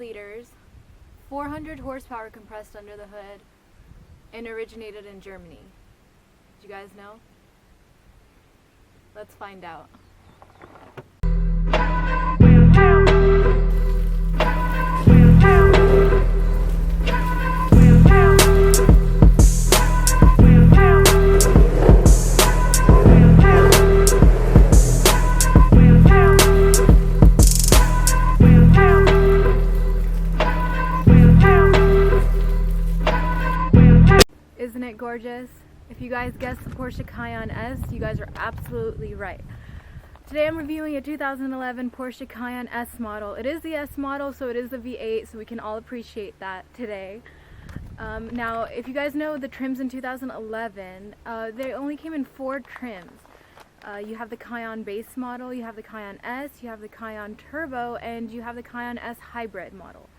liters, 400 horsepower compressed under the hood, and originated in Germany. Did you guys know? Let's find out. Isn't it gorgeous? If you guys guessed the Porsche Cayenne S, you guys are absolutely right. Today I'm reviewing a 2011 Porsche Cayenne S model. It is the S model, so it is the V8, so we can all appreciate that today. Now, if you guys know the trims in 2011, they only came in 4 trims. You have the Cayenne base model, you have the Cayenne S, you have the Cayenne Turbo, and you have the Cayenne S Hybrid model.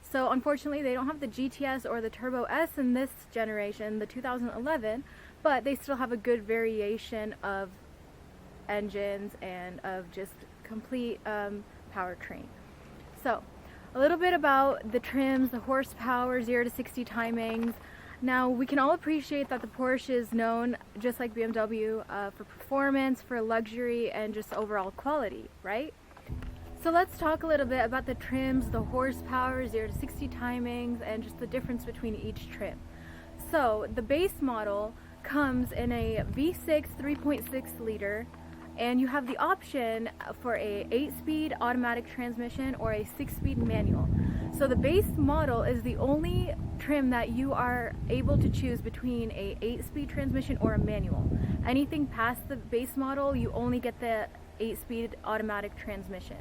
So unfortunately they don't have the GTS or the Turbo S in this generation, the 2011, but they still have a good variation of engines and of just complete powertrain. So a little bit about the trims, the horsepower, 0 to 60 timings. Now we can all appreciate that the Porsche is known, just like BMW, for performance, for luxury, and just overall quality, right? So let's talk a little bit about the trims, the horsepower, 0 to 60 timings, and just the difference between each trim. So the base model comes in a V6 3.6 liter, and you have the option for a 8-speed automatic transmission or a 6-speed manual. So the base model is the only trim that you are able to choose between a 8-speed transmission or a manual. Anything past the base model, you only get the 8-speed automatic transmission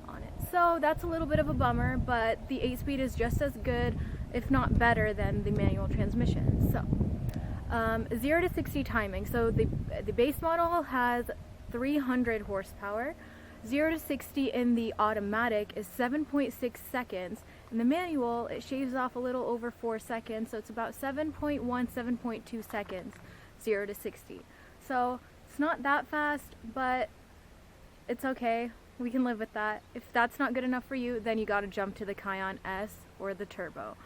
on it. So that's a little bit of a bummer, but the 8-speed is just as good, if not better, than the manual transmission. So 0 to 60 timing. So the base model has 300 horsepower. 0 to 60 in the automatic is 7.6 seconds. In the manual, it shaves off a little over 4 seconds, so it's about 7.1, 7.2 seconds, 0 to 60. So it's not that fast, but it's okay. We can live with that. If that's not good enough for you, then you gotta jump to the Cayenne S or the Turbo.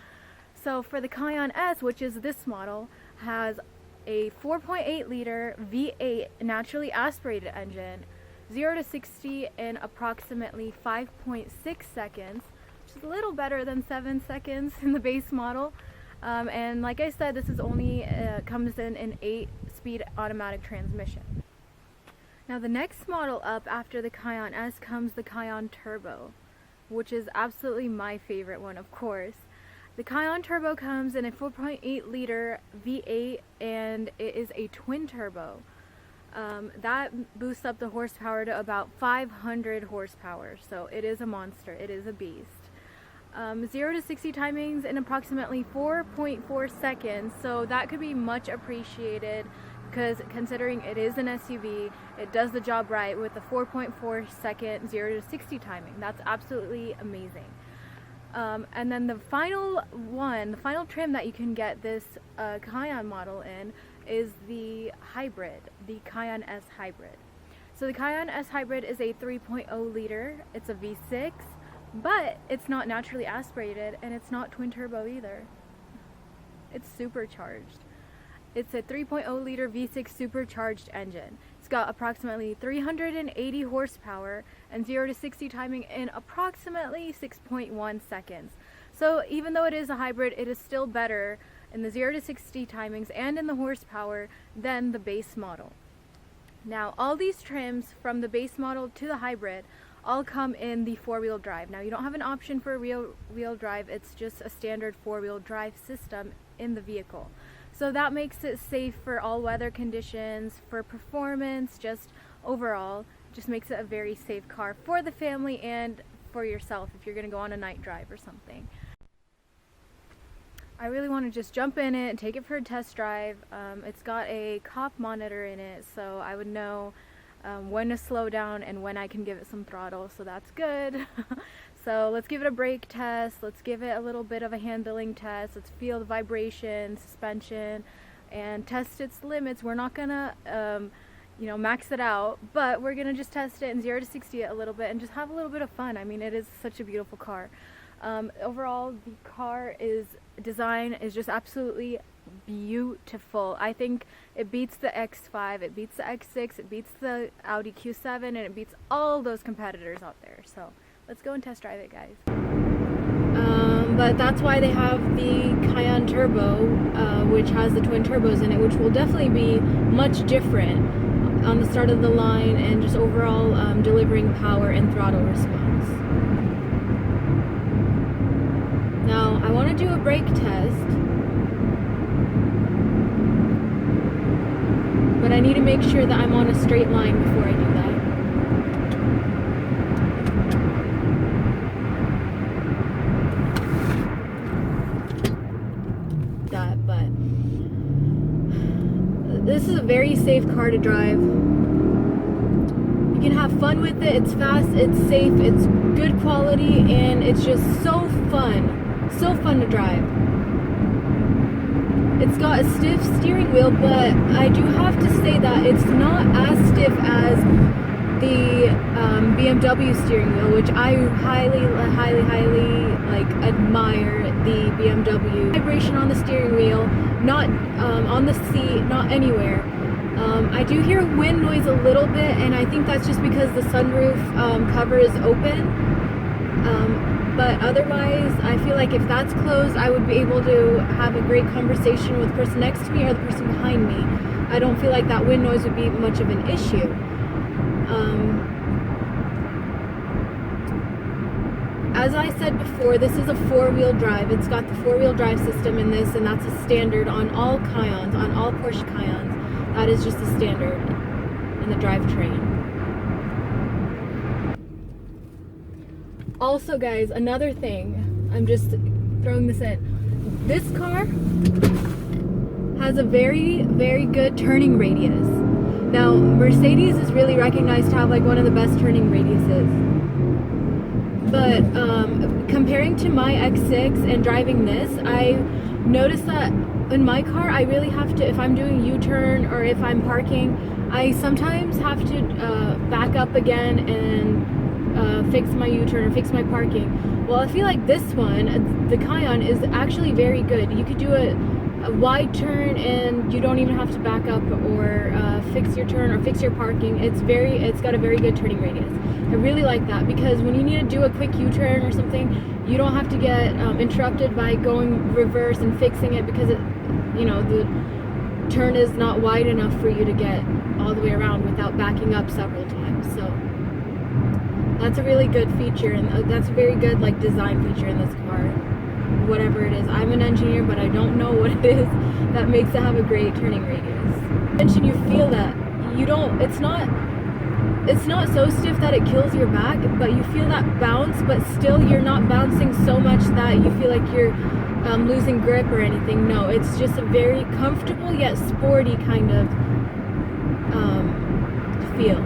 So for the Cayenne S, which is this model, has a 4.8 liter V8 naturally aspirated engine, 0 to 60 in approximately 5.6 seconds, which is a little better than 7 seconds in the base model. And like I said, this is only comes in an 8-speed automatic transmission. Now the next model up after the Cayenne S comes the Cayenne Turbo, which is absolutely my favorite one, of course. The Cayenne Turbo comes in a 4.8 liter V8, and it is a twin turbo. That boosts up the horsepower to about 500 horsepower, so it is a monster, it is a beast. 0 to 60 timings in approximately 4.4 seconds, so that could be much appreciated, because considering it is an SUV, it does the job right with a 4.4 second 0 to 60 timing. That's absolutely amazing. And then the final trim that you can get this Cayenne model in is the hybrid, the Cayenne S Hybrid. So the Cayenne S Hybrid is a 3.0 liter, it's a V6, but it's not naturally aspirated, and it's not twin turbo either. It's supercharged. It's a 3.0 liter V6 supercharged engine. It's got approximately 380 horsepower and 0 to 60 timing in approximately 6.1 seconds. So even though it is a hybrid, it is still better in the 0 to 60 timings and in the horsepower than the base model. Now all these trims from the base model to the hybrid all come in the 4-wheel drive. Now you don't have an option for a rear-wheel drive, it's just a standard 4-wheel drive system in the vehicle. So that makes it safe for all weather conditions, for performance, just overall, just makes it a very safe car for the family and for yourself if you're going to go on a night drive or something. I really want to just jump in it and take it for a test drive. It's got a cop monitor in it, so I would know when to slow down and when I can give it some throttle, so that's good. So let's give it a brake test, let's give it a little bit of a handling test, let's feel the vibration, suspension, and test its limits. We're not gonna max it out, but we're gonna just test it and 0 to 60 it a little bit and just have a little bit of fun. I mean, it is such a beautiful car. Overall, the car design is just absolutely beautiful. I think it beats the X5, it beats the X6, it beats the Audi Q7, and it beats all those competitors out there. So let's go and test drive it, guys. But that's why they have the Cayenne Turbo, which has the twin turbos in it, which will definitely be much different on the start of the line and just overall delivering power and throttle response. Now, I want to do a brake test, but I need to make sure that I'm on a straight line before I do that. But this is a very safe car to drive. You can have fun with it. It's fast, it's safe, it's good quality, and it's just so fun to drive. It's got a stiff steering wheel, but I do have to say that it's not as stiff as the BMW steering wheel, which I highly admire the BMW. Vibration on the steering wheel, not on the seat, not anywhere. I do hear wind noise a little bit, and I think that's just because the sunroof cover is open. But otherwise, I feel like if that's closed, I would be able to have a great conversation with the person next to me or the person behind me. I don't feel like that wind noise would be much of an issue. As I said before, this is a four-wheel drive. It's got the four-wheel drive system in this, and that's a standard on all Cayennes, on all Porsche Cayennes. That is just a standard in the drivetrain. Also, guys, another thing, I'm just throwing this in. This car has a very, very good turning radius. Now, Mercedes is really recognized to have like one of the best turning radiuses. But comparing to my X6 and driving this, I noticed that in my car, I really have to, if I'm doing a U-turn or if I'm parking, I sometimes have to back up again and fix my U-turn or fix my parking. Well, I feel like this one, the Cayenne, is actually very good. You could do a wide turn and you don't even have to back up or fix your turn or fix your parking. It's got a very good turning radius. I really like that because when you need to do a quick U-turn or something, you don't have to get interrupted by going reverse and fixing it because the turn is not wide enough for you to get all the way around without backing up several times. So that's a really good feature, and that's a very good like design feature in this car, whatever it is. I'm an engineer, but I don't know what it is that makes it have a great turning radius. And you feel that it's not so stiff that it kills your back, but you feel that bounce, but still you're not bouncing so much that you feel like you're losing grip or anything. No, it's just a very comfortable yet sporty kind of feel.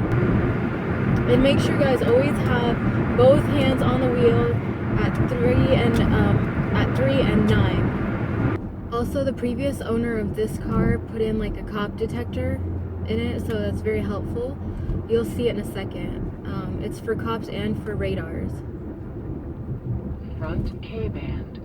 And make sure you guys always have both hands on the wheel at 3 and 9. Also, the previous owner of this car put in like a cop detector in it, so that's very helpful. You'll see it in a second. It's for cops and for radars. Front K-band.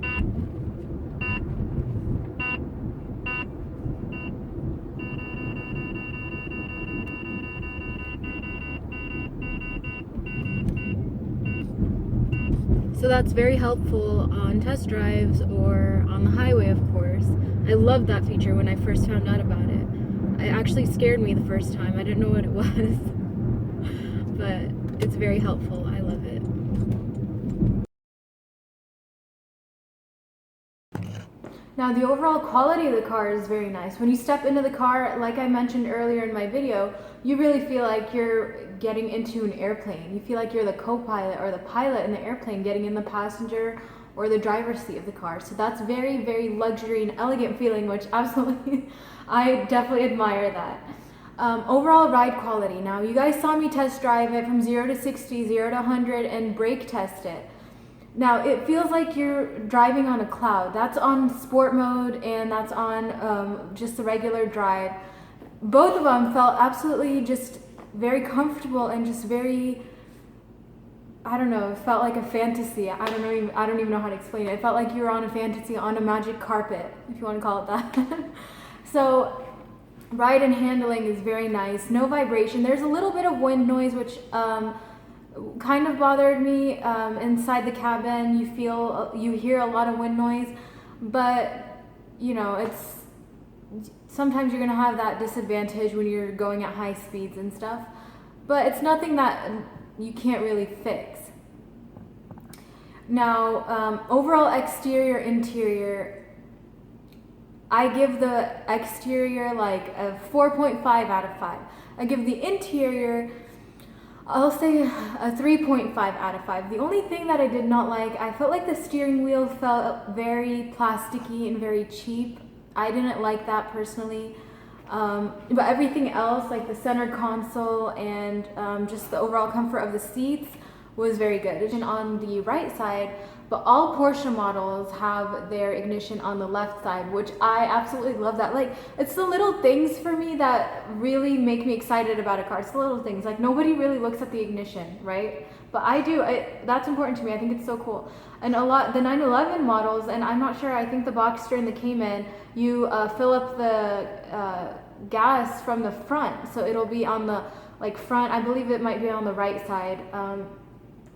So that's very helpful on test drives or on the highway, of course. I loved that feature when I first found out about it. It actually scared me the first time. I didn't know what it was. But it's very helpful. I love it. Now, the overall quality of the car is very nice. When you step into the car, like I mentioned earlier in my video, you really feel like you're getting into an airplane. You feel like you're the co-pilot or the pilot in the airplane getting in the passenger or the driver's seat of the car. So that's very, very luxury and elegant feeling, which absolutely, I definitely admire that. Overall ride quality. Now, you guys saw me test drive it from 0 to 60, 0 to 100, and brake test it. Now, it feels like you're driving on a cloud. That's on sport mode, and that's on just the regular drive. Both of them felt absolutely just very comfortable and just very I don't know, it felt like a fantasy. I don't even know how to explain it. It felt like you were on a fantasy, on a magic carpet, if you want to call it that. So ride and handling is very nice. No vibration. There's a little bit of wind noise, which kind of bothered me. Inside the cabin, you hear a lot of wind noise, but you know, sometimes you're gonna have that disadvantage when you're going at high speeds and stuff. But it's nothing that you can't really fix. Now, overall exterior, interior, I give the exterior like a 4.5 out of 5. I give the interior, I'll say a 3.5 out of 5. The only thing that I did not like, I felt like the steering wheel felt very plasticky and very cheap. I didn't like that personally. But everything else, like the center console and just the overall comfort of the seats, was very good. And on the right side, but all Porsche models have their ignition on the left side, which I absolutely love that. Like, it's the little things for me that really make me excited about a car. It's the little things. Like, nobody really looks at the ignition, right? But I do. That's important to me. I think it's so cool. And the 911 models, and I'm not sure, I think the Boxster and the Cayman, you fill up the gas from the front. So it'll be on the front, I believe it might be on the right side,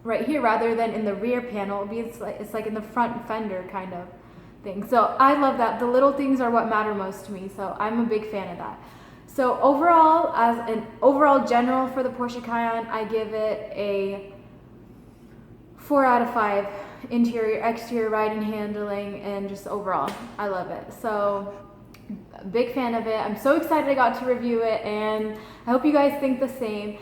right here, rather than in the rear panel. It's like in the front fender kind of thing. So I love that. The little things are what matter most to me. So I'm a big fan of that. So overall, as an overall general for the Porsche Cayenne, I give it a 4 out of 5. Interior, exterior, ride and handling, and just overall, I love it. So big fan of it. I'm so excited I got to review it, and I hope you guys think the same.